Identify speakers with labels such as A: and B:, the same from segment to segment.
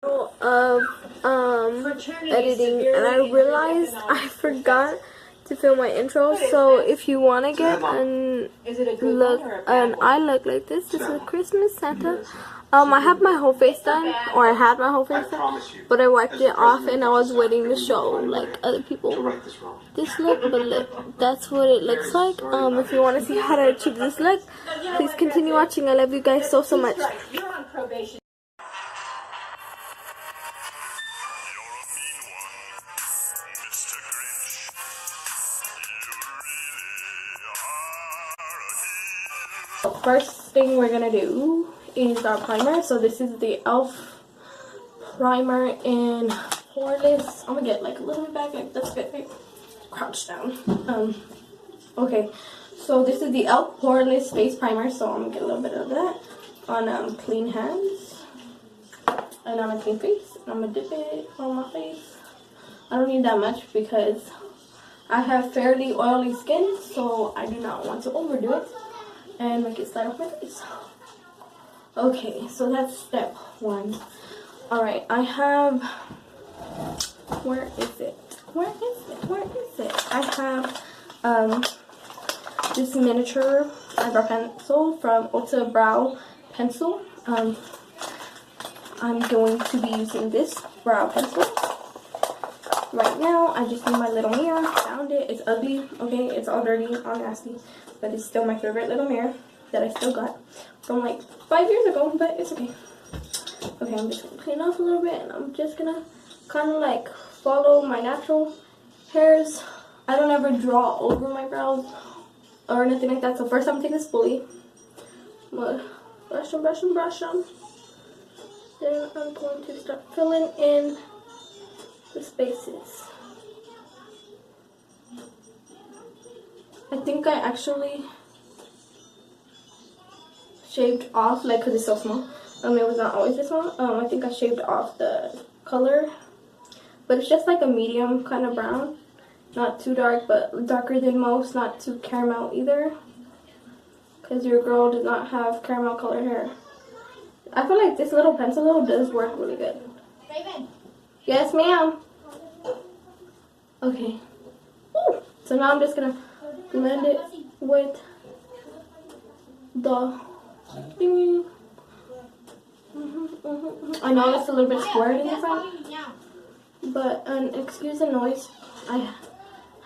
A: Of editing, and I realized I forgot to film my intro. So if you want to get an eye look like this is a Christmas Santa. I have my whole face done, or I had my whole face done, but I wiped it off and I was waiting to show like other people this look. But that's what it looks like. If you want to see how to achieve this look, please continue watching. I love you guys so much.
B: You're on probation.
A: First thing we're gonna do is our primer. So this is the e.l.f. primer in Poreless. I'm gonna get like a little bit back, like that's good, right? Crouch down. Okay, so this is the e.l.f. Poreless face primer. So I'm gonna get a little bit of that on clean hands and on a clean face. And I'm gonna dip it on my face. I don't need that much because I have fairly oily skin, so I do not want to overdo it and make it slide off my face. Okay, so that's step one. Alright, I have, where is it? I have this miniature eyebrow pencil from Ulta Brow Pencil. I'm going to be using this brow pencil. Right now, I just need my little mirror. Found it. It's ugly. Okay, it's all dirty, all nasty. But it's still my favorite little mirror that I still got from like 5 years ago. But it's okay. Okay, I'm just going to clean off a little bit. And I'm just going to kind of like follow my natural hairs. I don't ever draw over my brows or anything like that. So first I'm taking this spoolie. I'm going to brush them. Then I'm going to start filling in the spaces. I think I actually shaved off, like, because it's so small. It was not always this small. I think I shaved off the color, but it's just like a medium kind of brown, not too dark, but darker than most, not too caramel either, because your girl does not have caramel colored hair. I feel like this little pencil though does work really good.
B: Raven.
A: Yes, ma'am. Okay. Woo. So now I'm just gonna blend it with the thingy. I know it's a little bit squared in the front, but excuse the noise. I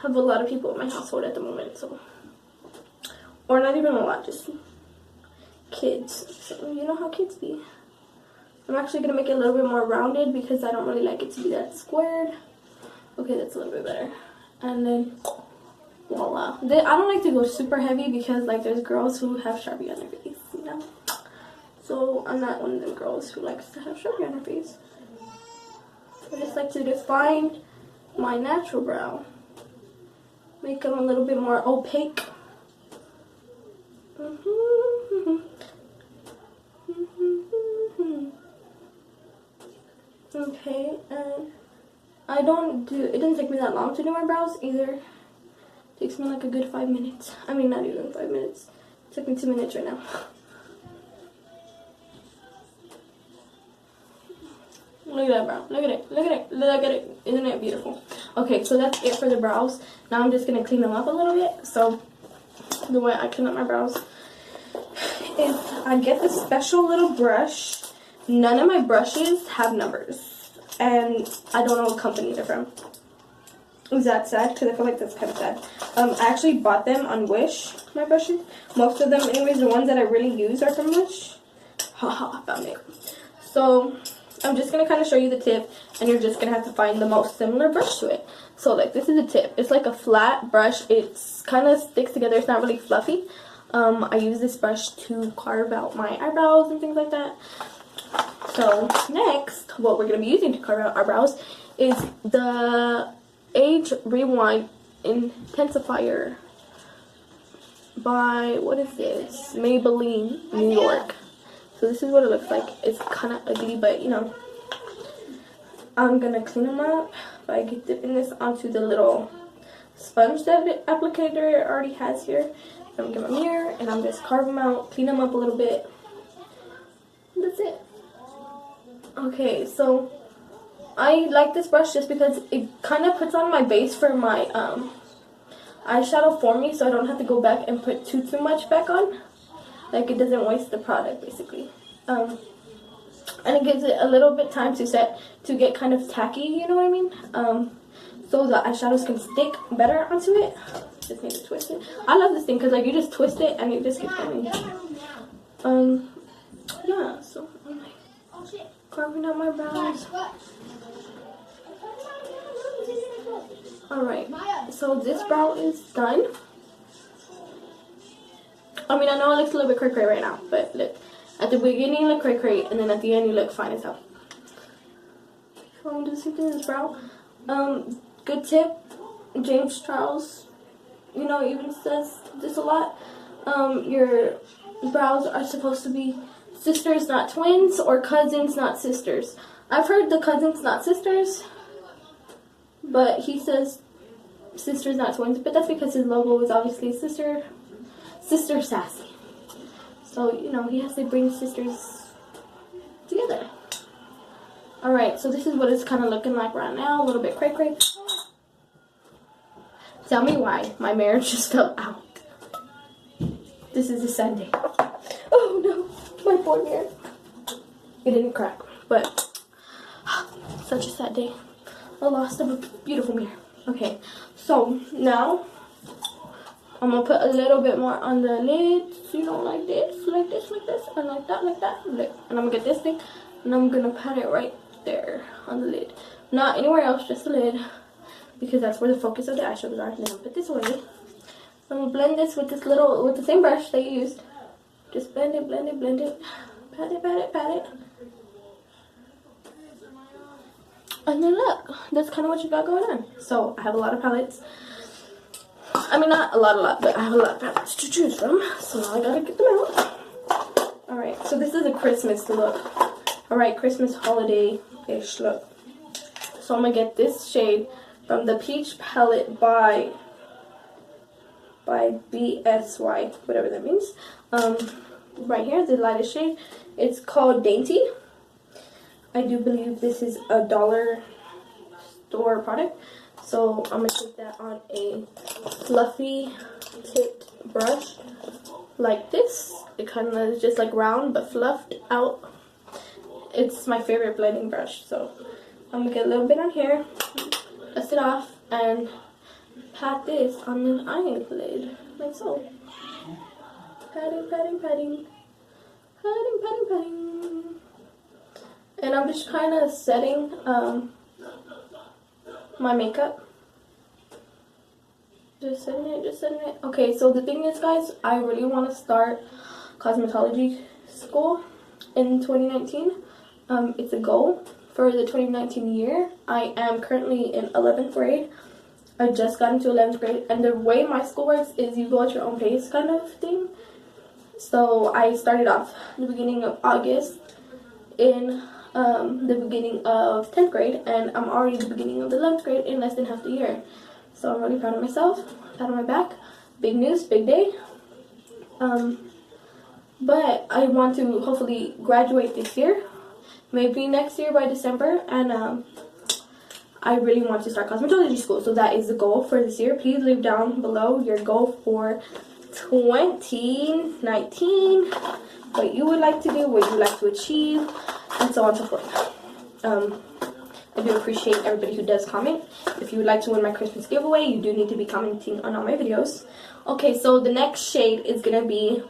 A: have a lot of people in my household at the moment, so, or not even a lot, just kids. So you know how kids be. I'm actually gonna make it a little bit more rounded because I don't really like it to be that squared. Okay, that's a little bit better. And then voila. I don't like to go super heavy because like there's girls who have Sharpie on their face, you know. So I'm not one of them girls who likes to have Sharpie on her face. I just like to define my natural brow. Make them a little bit more opaque. Okay, and it doesn't take me that long to do my brows either. It takes me like a good 5 minutes. I mean, not even 5 minutes. It took me 2 minutes right now. Look at that brow. Look at it. Isn't it beautiful? Okay, so that's it for the brows. Now I'm just going to clean them up a little bit. So the way I clean up my brows is I get this special little brush. None of my brushes have numbers, and I don't know what company they're from. Is that sad? Because I feel like that's kind of sad. I actually bought them on Wish, my brushes. Most of them, anyways, the ones that I really use are from Wish. Haha, I found it. So I'm just going to kind of show you the tip, and you're just going to have to find the most similar brush to it. So like this is the tip. It's like a flat brush. It's kind of sticks together. It's not really fluffy. I use this brush to carve out my eyebrows and things like that. So next, what we're going to be using to carve out our brows is the Age Rewind Intensifier by, what is this? Maybelline, New York. So this is what it looks like. It's kind of ugly, but you know. I'm going to clean them up by dipping this onto the little sponge that the applicator already has here. I'm going to get my mirror and I'm just carve them out, clean them up a little bit. That's it. Okay, so I like this brush just because it kind of puts on my base for my eyeshadow for me, so I don't have to go back and put too much back on. Like, it doesn't waste the product, basically. And it gives it a little bit time to set, to get kind of tacky, you know what I mean? So the eyeshadows can stick better onto it. Just need to twist it. I love this thing because, like, you just twist it and it just keeps going. Yeah, so I'm like carving out my brows. Alright, so this brow is done. I mean, I know it looks a little bit cray-cray right now, but look. At the beginning you look cray-cray, and then at the end you look fine as hell. So I'm just doing this brow. Good tip, James Charles, you know, even says this a lot. Your brows are supposed to be sisters, not twins, or cousins, not sisters. I've heard the cousins, not sisters, but he says sisters, not twins. But that's because his logo is obviously Sister Sassy. So, you know, he has to bring sisters together. Alright, so this is what it's kind of looking like right now. A little bit cray-cray. Tell me why my marriage just fell out. This is a Sunday. Oh no, my poor mirror. It didn't crack, but such a sad day. The loss of a beautiful mirror. Okay, so now I'm gonna put a little bit more on the lids, you know, like this, like this, like this, and like that, like that. And I'm gonna get this thing, and I'm gonna pat it right there on the lid. Not anywhere else, just the lid, because that's where the focus of the eyeshadows are. Then I'll put this away. I'm gonna blend this with with the same brush that you used. Just blend it, blend it, blend it. Pat it, pat it, pat it. And then look, that's kind of what you got going on. So I have a lot of palettes. I mean, not a lot, but I have a lot of palettes to choose from. So now I gotta get them out. Alright, so this is a Christmas look. Alright, Christmas holiday-ish look. So I'm gonna get this shade from the Peach Palette by BSY, whatever that means. Right here, the lightest shade. It's called Dainty. I do believe this is a dollar store product. So I'm going to take that on a fluffy tipped brush like this. It kind of is just like round but fluffed out. It's my favorite blending brush. So I'm going to get a little bit on here, dust it off, and pat this on the eyelid like so. Patting, patting, patting. Patting, patting, patting. And I'm just kind of setting my makeup. Just setting it, just setting it. Okay, so the thing is, guys, I really want to start cosmetology school in 2019. It's a goal for the 2019 year. I am currently in 11th grade. I just got into 11th grade, and the way my school works is you go at your own pace kind of thing. So I started off the beginning of August in the beginning of 10th grade, and I'm already the beginning of the 11th grade in less than half the year. So I'm really proud of myself, pat on my back. Big news, big day. But I want to hopefully graduate this year, maybe next year by December, and I really want to start cosmetology school. So that is the goal for this year. Please leave down below your goal for 2019, what you would like to do, what you would like to achieve, and so on and so forth. I do appreciate everybody who does comment. If you would like to win my Christmas giveaway, you do need to be commenting on all my videos. Okay, so the next shade is going to be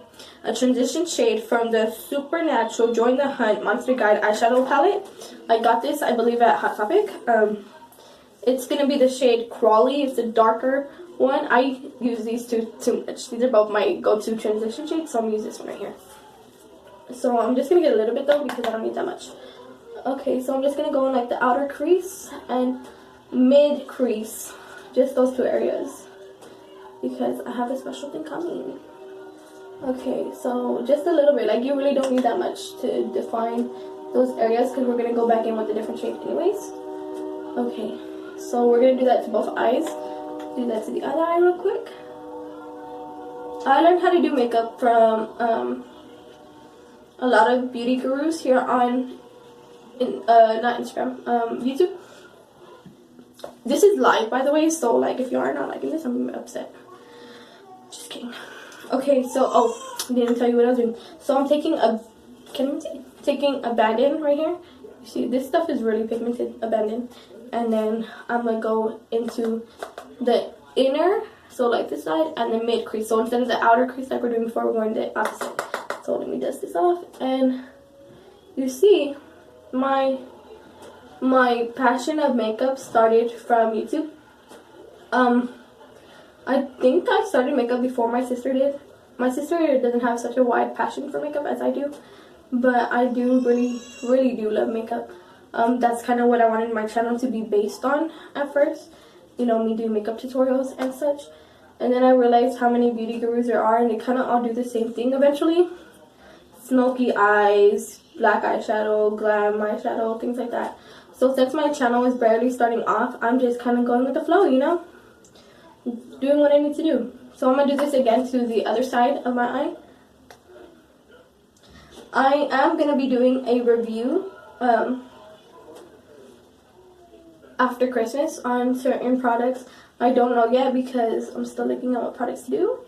A: a transition shade from the Supernatural Join the Hunt Monster Guide eyeshadow palette. I got this, I believe, at Hot Topic. It's going to be the shade Crawly. It's a darker one. I use these two too much. These are both my go-to transition shades, so I'm going to use this one right here. So I'm just going to get a little bit, though, because I don't need that much. Okay, so I'm just going to go in like the outer crease and mid crease. Just those two areas. Because I have a special thing coming. Okay, so just a little bit. Like, you really don't need that much to define those areas, because we're going to go back in with a different shade anyways. Okay, so we're going to do that to both eyes. Do that to the other eye real quick. I learned how to do makeup from a lot of beauty gurus here on not Instagram, YouTube. This is live, by the way, so like if you are not liking this, I'm upset. Just kidding. Okay, so didn't tell you what I was doing. So I'm taking a Abandon right here. You see, this stuff is really pigmented, Abandon, and then I'm gonna go into the inner, so like this side, and the mid crease. So instead of the outer crease like we're doing before, we're going the opposite. So let me dust this off, and you see my passion of makeup started from YouTube. I think I started makeup before my sister did. My sister doesn't have such a wide passion for makeup as I do, but I do really do love makeup. That's kind of what I wanted my channel to be based on at first, you know, me doing makeup tutorials and such. And then I realized how many beauty gurus there are, and they kind of all do the same thing eventually. Smoky eyes, black eyeshadow, glam eyeshadow, things like that. So since my channel is barely starting off, I'm just kind of going with the flow, you know, doing what I need to do. So I'm going to do this again to the other side of my eye. I am going to be doing a review after Christmas on certain products. I don't know yet because I'm still looking at what products to do.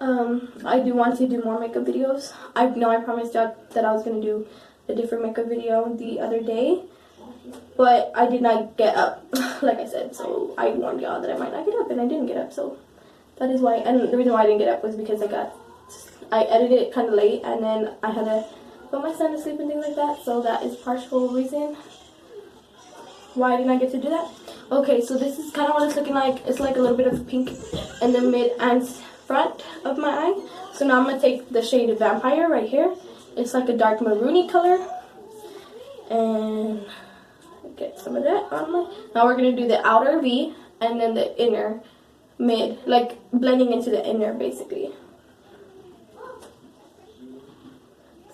A: I do want to do more makeup videos. I know I promised y'all that I was going to do a different makeup video the other day, but I did not get up, like I said, so I warned y'all that I might not get up, and I didn't get up, so that is why. And the reason why I didn't get up was because I edited it kind of late, and then I had to put my son to sleep and things like that, so that is partial reason why I did not get to do that. Okay, so this is kind of what it's looking like. It's like a little bit of pink in the mid and front of my eye. So now I'm going to take the shade of Vampire right here. It's like a dark maroony color, and get some of that on my. Now we're going to do the outer V and then the inner mid, like blending into the inner basically.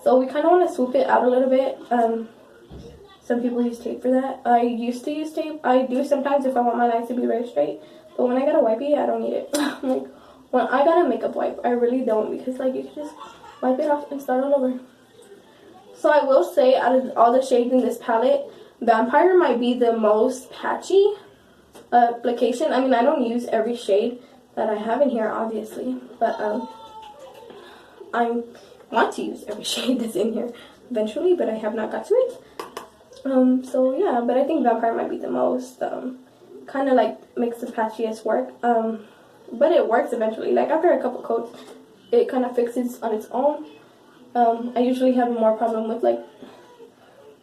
A: So we kind of want to swoop it out a little bit. Some people use tape for that. I used to use tape. I do sometimes if I want my lines to be very straight. But when I got a wipey, I don't need it. Like, when I got a makeup wipe, I really don't, because like you can just wipe it off and start all over. So I will say, out of all the shades in this palette, Vampire might be the most patchy application. I mean, I don't use every shade that I have in here, obviously, but I want to use every shade that's in here eventually, but I have not got to it. So yeah, but I think Vampire might be the most kind of like makes the patchiest work, but it works eventually. Like after a couple coats, it kind of fixes on its own. I usually have more problem with like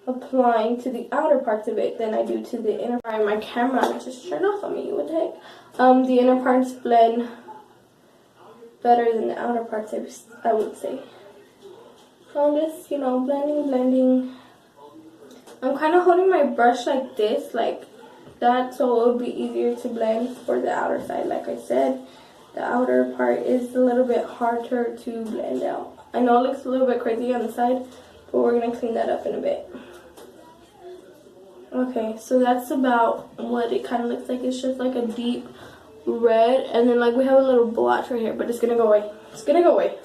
A: applying to the outer parts of it than I do to the inner part. My camera just turned off on me. What the heck? The inner parts blend better than the outer parts, I would say. So I'm just, you know, blending. I'm kind of holding my brush like this, like that, so it would be easier to blend for the outer side. Like I said, the outer part is a little bit harder to blend out. I know it looks a little bit crazy on the side, but we're going to clean that up in a bit. Okay, so that's about what it kind of looks like. It's just like a deep red, and then like we have a little blotch right here, but it's going to go away. It's going to go away.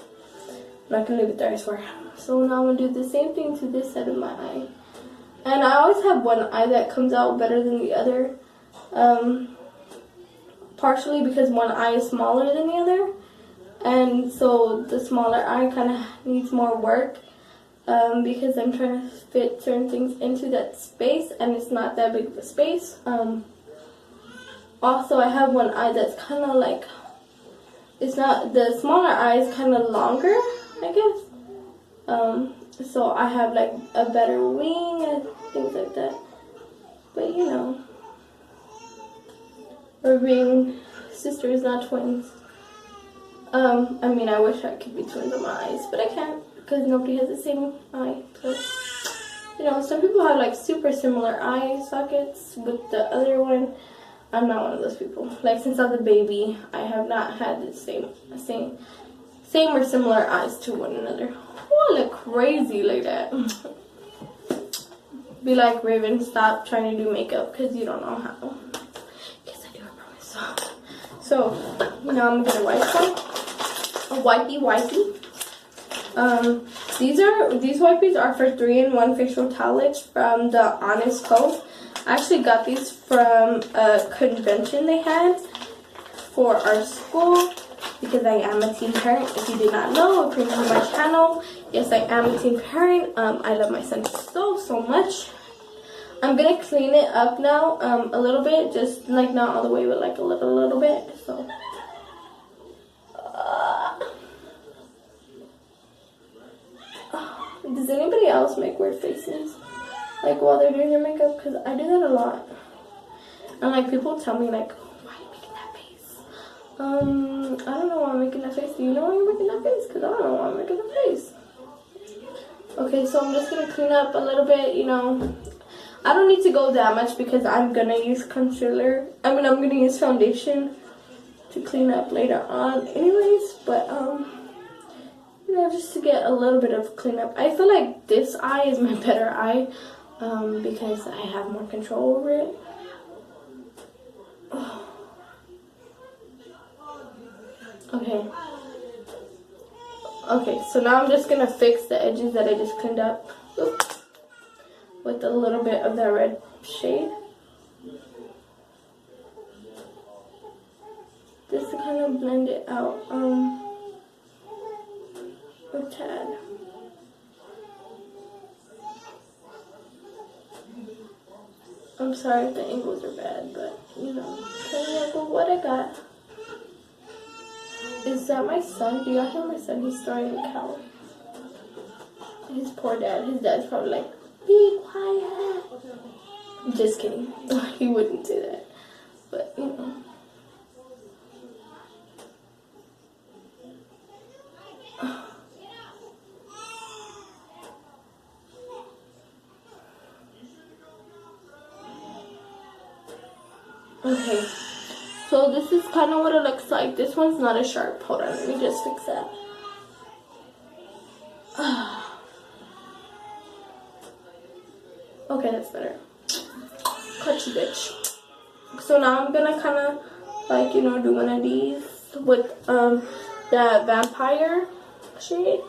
A: I'm not going to leave it there, I swear. So now I'm going to do the same thing to this side of my eye. And I always have one eye that comes out better than the other. Partially because one eye is smaller than the other. And so the smaller eye kind of needs more work. Because I'm trying to fit certain things into that space. And it's not that big of a space. Also, I have one eye that's kind of like... It's not... The smaller eye is kind of longer, I guess. So I have like a better wing and things like that. But you know, we're being sisters, not twins. I mean, I wish I could be twins on my eyes, but I can't because nobody has the same eye. So, you know, some people have like super similar eye sockets with the other one. I'm not one of those people. Like since I was a baby, I have not had the same or similar eyes to one another. Oh, I look crazy like that. Be like, Raven, stop trying to do makeup because you don't know how. Yes, I do, I promise. So now I'm gonna wipe some. A wipey. These wipes are for 3-in-1 facial towelettes from the Honest Co. I actually got these from a convention they had for our school because I am a teen parent. If you did not know, if you're new to my channel, yes, I am a teen parent. I love my son so much. I'm gonna clean it up now a little bit, just like not all the way, but like a little bit. So. Does anybody else make weird faces, like while they're doing their makeup? Because I do that a lot. And like people tell me like, why are you making that face? I don't know why I'm making that face. Do you know why you're making that face? Because I don't know why I'm making that face. Okay, so I'm just gonna clean up a little bit. You know, I don't need to go that much because I'm gonna use concealer. I'm gonna use foundation to clean up later on, anyways. But you know, just to get a little bit of cleanup. I feel like this eye is my better eye because I have more control over it. Oh. Okay, so now I'm just going to fix the edges that I just cleaned up. Oops. With a little bit of that red shade. Just to kind of blend it out. A tad. I'm sorry if the angles are bad, but you know, what I got. Is that my son? Do y'all hear my son? He's throwing a cow. His poor dad. His dad's probably like, be quiet. Just kidding. He wouldn't do that. But you know. Okay, so this is kind of what it looks like. This one's not as sharp. Hold on, let me just fix that. Okay, that's better. Cut you, bitch. So now I'm gonna kind of like, you know, do one of these with that vampire shade.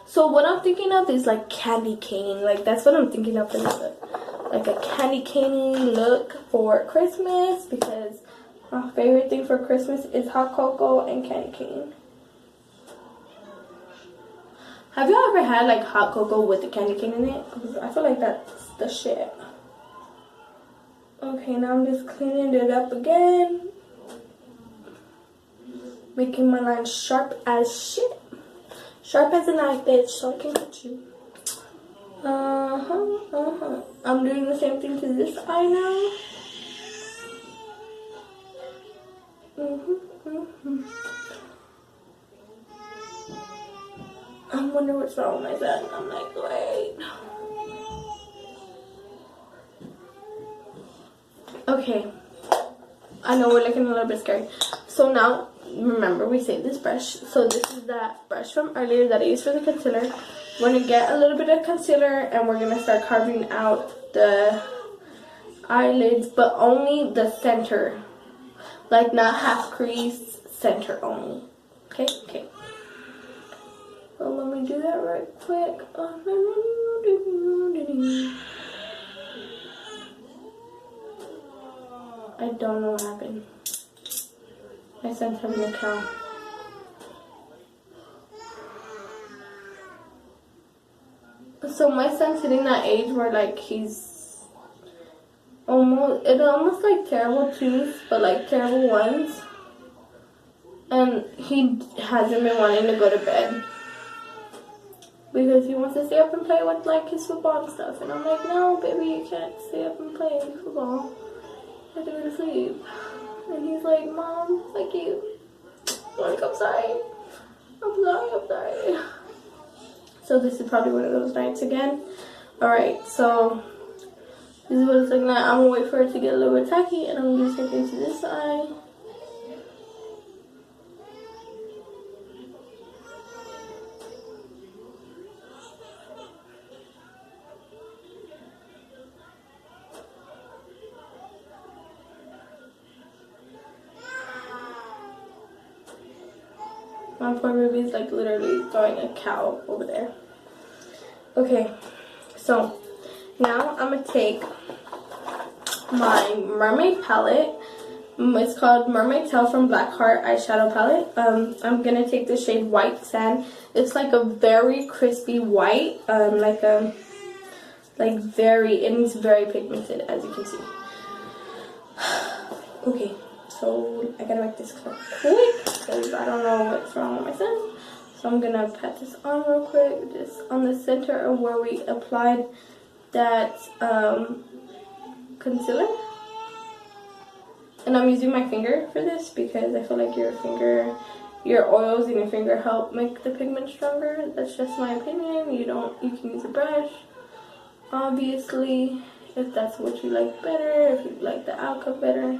A: So what I'm thinking of is like candy cane. Like that's what I'm thinking of, like a candy cane look for Christmas, because my favorite thing for Christmas is hot cocoa and candy cane. Have you ever had like hot cocoa with the candy cane in it? I feel like that's the shit. Okay, now I'm just cleaning it up again, making my lines sharp as shit. Sharp as a knife, bitch, so I can cut you. I'm doing the same thing to this eye now. I wonder what's wrong with my son. I'm like, wait. Okay. I know we're looking a little bit scary. So now, remember we saved this brush. So this is that brush from earlier that I used for the concealer. We're going to get a little bit of concealer and we're going to start carving out the eyelids, but only the center. Like not half crease, center only. Okay? Okay. Well, let me do that right quick. I don't know what happened. My son's having a cow. So my son's hitting that age where like he's almost like terrible twos, but like terrible ones. And he hasn't been wanting to go to bed because he wants to stay up and play with like his football and stuff. And I'm like, no, baby, you can't stay up and play football. You have to go to sleep. And he's like, Mom, like you. Like, I'm sorry. I'm sorry. So this is probably one of those nights again. Alright, so this is what it's looking like. I'm gonna wait for it to get a little bit tacky and I'm gonna take it to this side. My poor baby's like literally throwing a cow over there. Okay, so now I'm gonna take my mermaid palette. It's called Mermaid Tail from Blackheart eyeshadow palette. I'm gonna take the shade White Sand. It's like a very crispy white, and it's very pigmented, as you can see. Okay, so I gotta make this quick because I don't know what's wrong with my son. So I'm gonna pat this on real quick, just on the center of where we applied that concealer. And I'm using my finger for this because I feel like your oils in your finger help make the pigment stronger. That's just my opinion. You can use a brush, obviously, if that's what you like better, if you like the outcome better.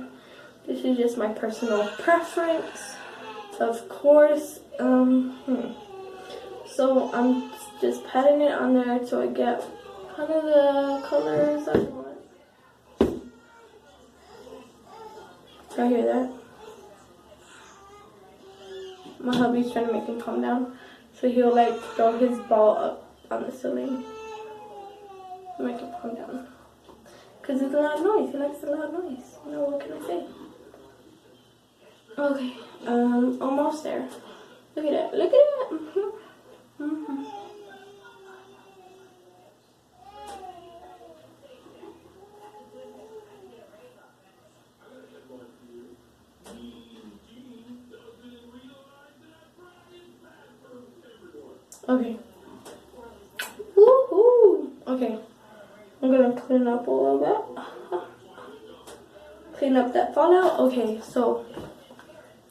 A: This is just my personal preference, of course. So I'm just patting it on there so I get kind of the colors I want. I hear that. My hubby's trying to make him calm down, so he'll like throw his ball up on the ceiling to make him calm down. Cause it's a loud noise. He likes the loud noise. You know, what can I say? Okay, almost there. Look at that. Look at that. Okay. Woohoo! Okay. I'm gonna clean up a little bit. Clean up that fallout. Okay, so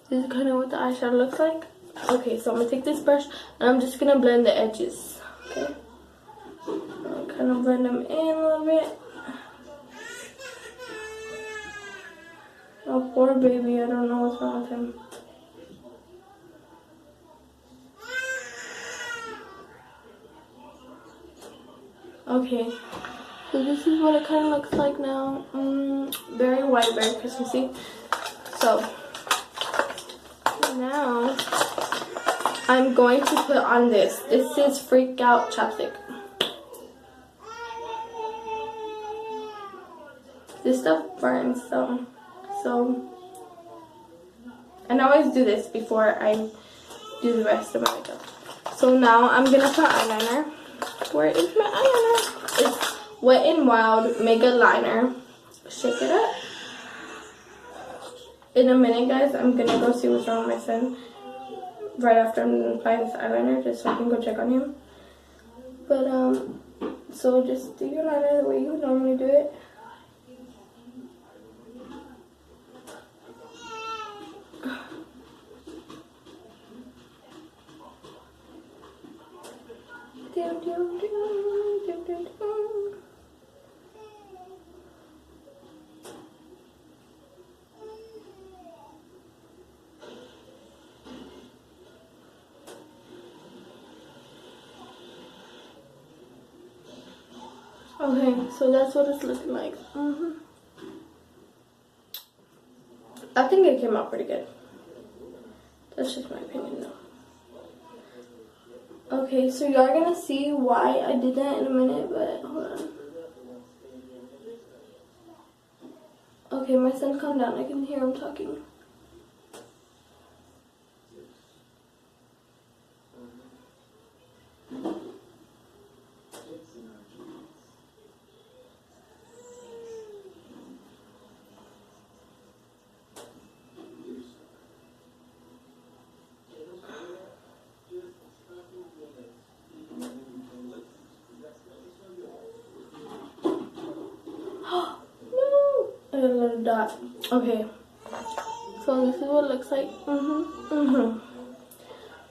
A: this is kind of what the eyeshadow looks like. Okay, so I'm gonna take this brush and I'm just gonna blend the edges. Okay. I'll kind of blend them in a little bit. Oh, poor baby. I don't know what's wrong with him. Okay, so this is what it kind of looks like now. Very white, very Christmassy. So now I'm going to put on this. This is Freak Out chapstick. This stuff burns, so and I always do this before I do the rest of my makeup. So now I'm gonna put eyeliner. Where is my eyeliner? It's Wet n Wild Mega Liner. Shake it up. In a minute, guys, I'm gonna go see what's wrong with my son. Right after I'm gonna apply this eyeliner, just so I can go check on him. But so just do your liner the way you would normally do it. Okay, so that's what it's looking like. I think it came out pretty good. That's just my opinion though. Okay, so you are gonna see why I did that in a minute, but hold on. Okay, my son, calm down. I can hear him talking. A little dot. Okay, so this is what it looks like.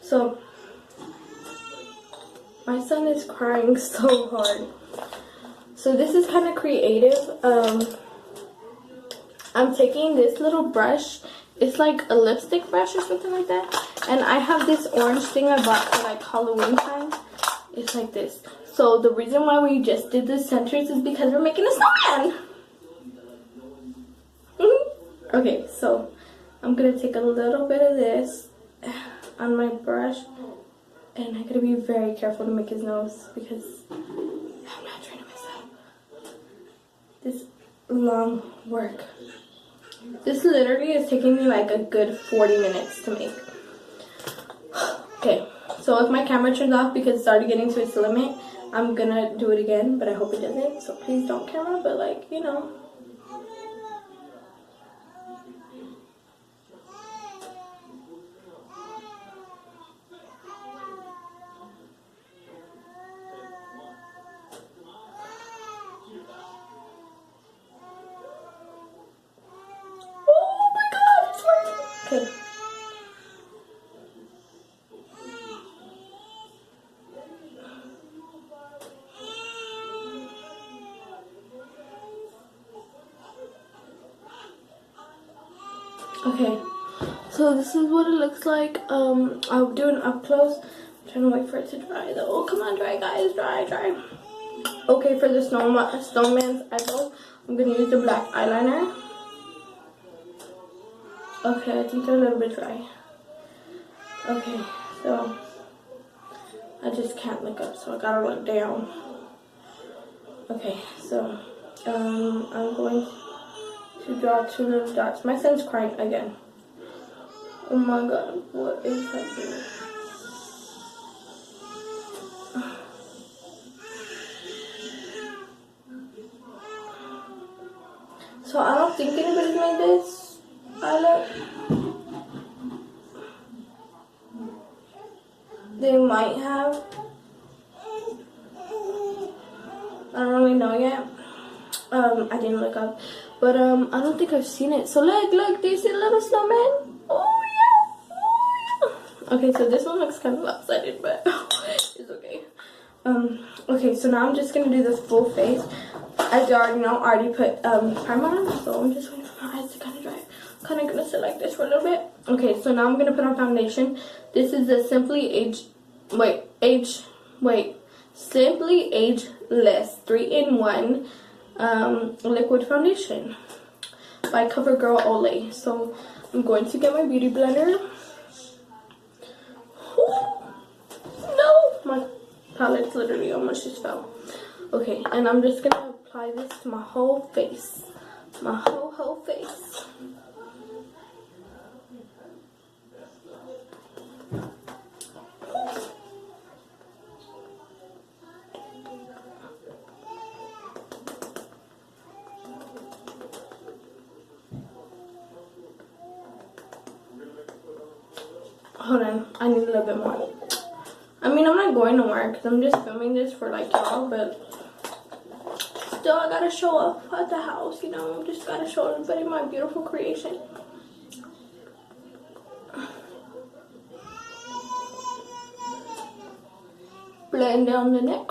A: So my son is crying so hard. So this is kind of creative. I'm taking this little brush. It's like a lipstick brush or something like that. And I have this orange thing I bought for like Halloween time. It's like this. So the reason why we just did the centers is because we're making a snowman. Okay, so I'm gonna take a little bit of this on my brush. And I gotta be very careful to make his nose because I'm not trying to mess up this long work. This literally is taking me like a good 40 minutes to make. Okay, so if my camera turns off because it's already getting to its limit, I'm gonna do it again, but I hope it doesn't. So please don't camera, but like, you know. Oh my god, it's working. Okay. Okay, so this is what it looks like. I'll do an up close. I'm trying to wait for it to dry though. Oh, come on, dry guys, dry. Okay, for the snowman's eyebrows, I'm gonna use the black eyeliner. Okay, I think they're a little bit dry. Okay, so I just can't look up, so I gotta look down. Okay, so I'm going to draw 2 little dots. My son's crying again. Oh my god, what is happening? So I don't think anybody's made this eyeliner. They might have. I don't really know yet. I didn't look up. But I don't think I've seen it. So look, do you see the little snowman? Oh yeah. Okay, so this one looks kind of lopsided, but it's okay. Okay, so now I'm just gonna do this full face. As you already know, I already put primer on, so I'm just waiting for my eyes to kind of dry. I'm kind of gonna sit like this for a little bit. Okay, so now I'm gonna put on foundation. This is the Simply Ageless 3-in-1 liquid foundation by CoverGirl Olay. So I'm going to get my beauty blender. No, my palette's literally almost just fell. Okay, and I'm just gonna apply this to my whole face. My whole face. Hold on, I need a little bit more. I mean, I'm not going nowhere because I'm just filming this for like y'all, but still I gotta show up at the house, you know. Just gotta show everybody my beautiful creation. Blend down the neck.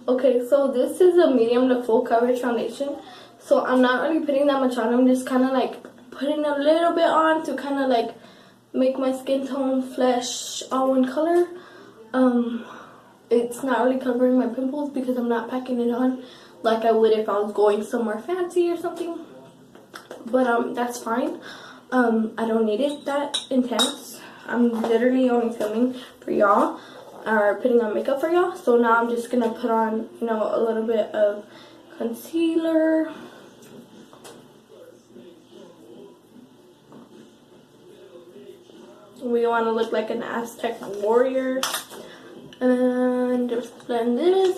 A: Okay, so this is a medium to full coverage foundation. So I'm not really putting that much on. I'm just kind of like putting a little bit on to kind of like make my skin tone flesh all one color. It's not really covering my pimples because I'm not packing it on like I would if I was going somewhere fancy or something. But that's fine. I don't need it that intense. I'm literally only filming for y'all or putting on makeup for y'all. So now I'm just gonna put on, you know, a little bit of concealer. We want to look like an Aztec warrior. And just blend this.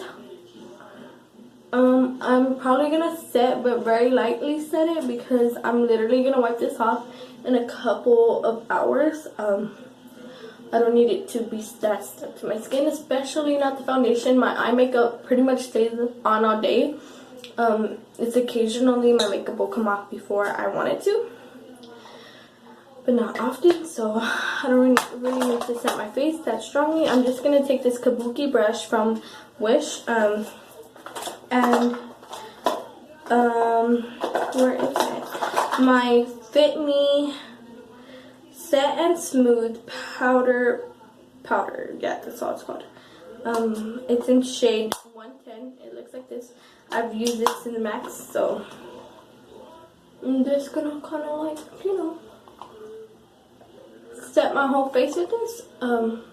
A: I'm probably gonna set, but very lightly set it because I'm literally gonna wipe this off in a couple of hours. I don't need it to be that stuck to my skin, especially not the foundation. My eye makeup pretty much stays on all day. It's occasionally my makeup will come off before I want it to, but not often, so I don't really need to set my face that strongly. I'm just going to take this Kabuki brush from Wish, and where is it? My Fit Me Set and Smooth powder, yeah, that's all it's called. It's in shade 110, it looks like this. I've used this in the max, so I'm just gonna kind of like, you know, set my whole face with this. And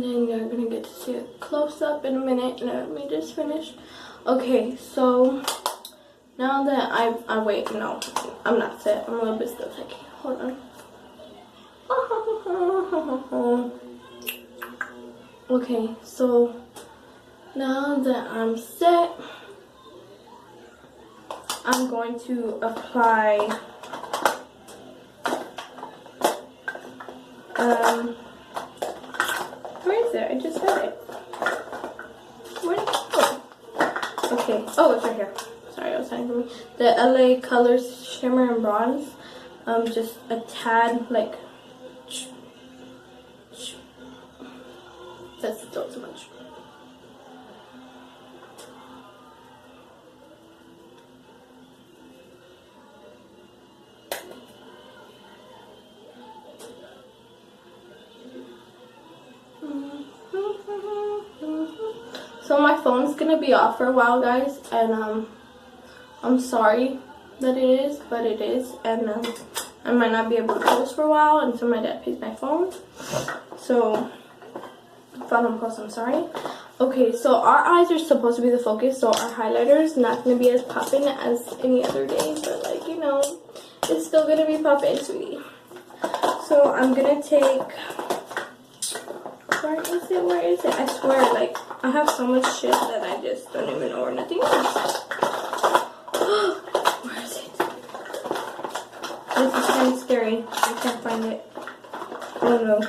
A: then you're gonna get to see it close up in a minute. Let me just finish. Okay, so now that I wait, no, I'm not set. I'm a little bit still taking. Hold on. Okay, so now that I'm set, I'm going to apply where is it? I just had it. Where did it go? Okay. Oh, it's right here. Sorry, I was hiding from me. The LA Colors Shimmer and Bronze. Just a tad, like, that's still too much. So my phone's gonna be off for a while, guys, and I'm sorry that it is, but it is, and I might not be able to post for a while until my dad pays my phone. So if I don't post, I'm sorry. Okay, so our eyes are supposed to be the focus, so our highlighter is not gonna be as popping as any other day, but like, you know, it's still gonna be popping, sweetie. So I'm gonna take, where is it? I swear, like, I have so much shit that I just don't even know where nothing is. Where is it? This is kind of scary. I can't find it. Oh no.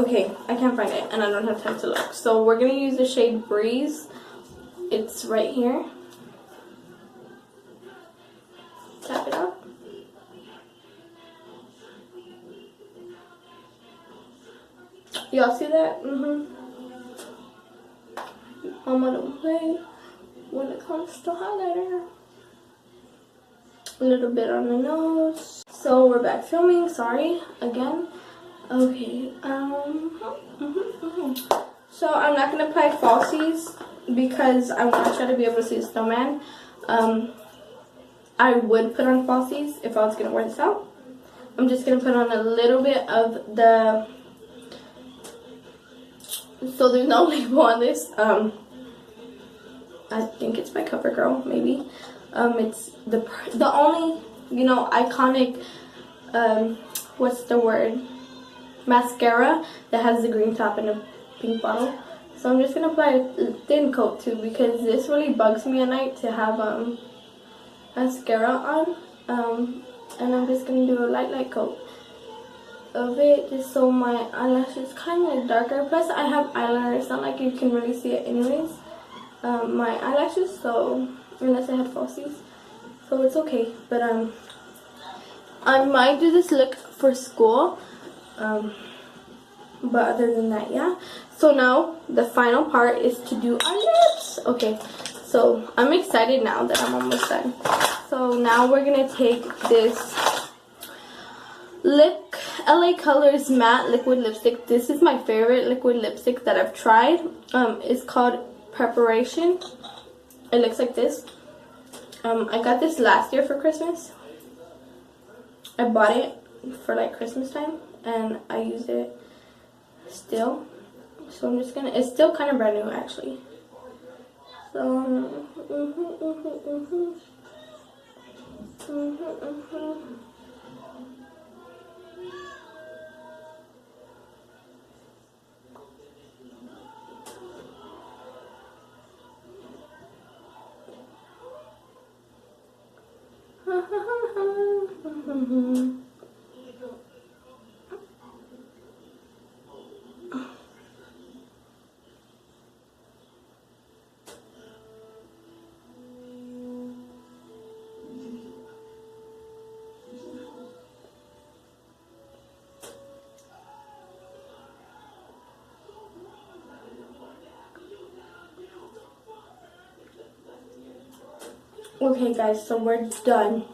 A: Okay, I can't find it, and I don't have time to look. So we're gonna use the shade Breeze. It's right here. Tap it up. Y'all see that? I'm gonna play when it comes to highlighter. A little bit on the nose. So we're back filming. Sorry again. Okay. So I'm not gonna apply falsies because I want you to be able to see the snowman. I would put on falsies if I was gonna wear this out. I'm just gonna put on a little bit of the. So there's no label on this. I think it's by CoverGirl, maybe. It's the only, you know, iconic, what's the word, mascara that has the green top and a pink bottle. So I'm just gonna apply a thin coat too, because this really bugs me at night to have mascara on. And I'm just gonna do a light coat of it, just so my eyelashes kind of darker. Plus I have eyeliner, it's not like you can really see it anyways, my eyelashes, so unless I had falsies, so it's okay. But I might do this look for school, but other than that, yeah. So now the final part is to do our lips. Okay, so I'm excited now that I'm almost done. So now we're gonna take this LA Colors matte liquid lipstick. This is my favorite liquid lipstick that I've tried. It's called Preparation. It looks like this. I got this last year for Christmas. I bought it for like Christmas time, and I use it still. So I'm just gonna, it's still kind of brand new actually. So okay guys, so we're done.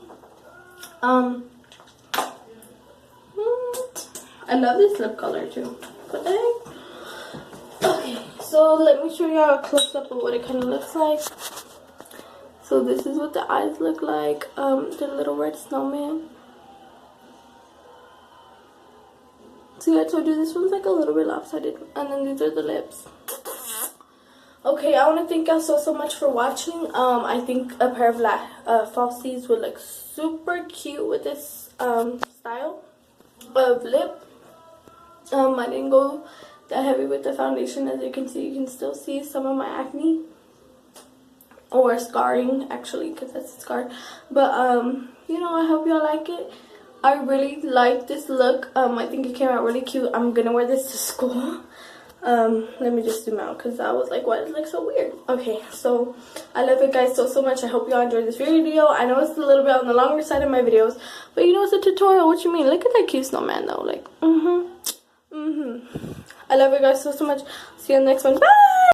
A: I love this lip color too. What the heck? Okay, so let me show you a close up of what it kind of looks like. So this is what the eyes look like. The little red snowman. See, I told you this one's like a little bit lopsided. And then these are the lips. Okay, I want to thank y'all so much for watching. I think a pair of falsies would look super cute with this style of lip. I didn't go that heavy with the foundation. As you can see, you can still see some of my acne. Or scarring, actually, because that's scarred. But, you know, I hope y'all like it. I really like this look. I think it came out really cute. I'm going to wear this to school. Let me just zoom out because I was like, why is it like so weird? Okay, so I love it, guys, so much. I hope y'all enjoyed this video. I know it's a little bit on the longer side of my videos, but you know, it's a tutorial. What you mean? Look at that cute snowman though. Like, I love it, guys, so much. See you on the next one. Bye.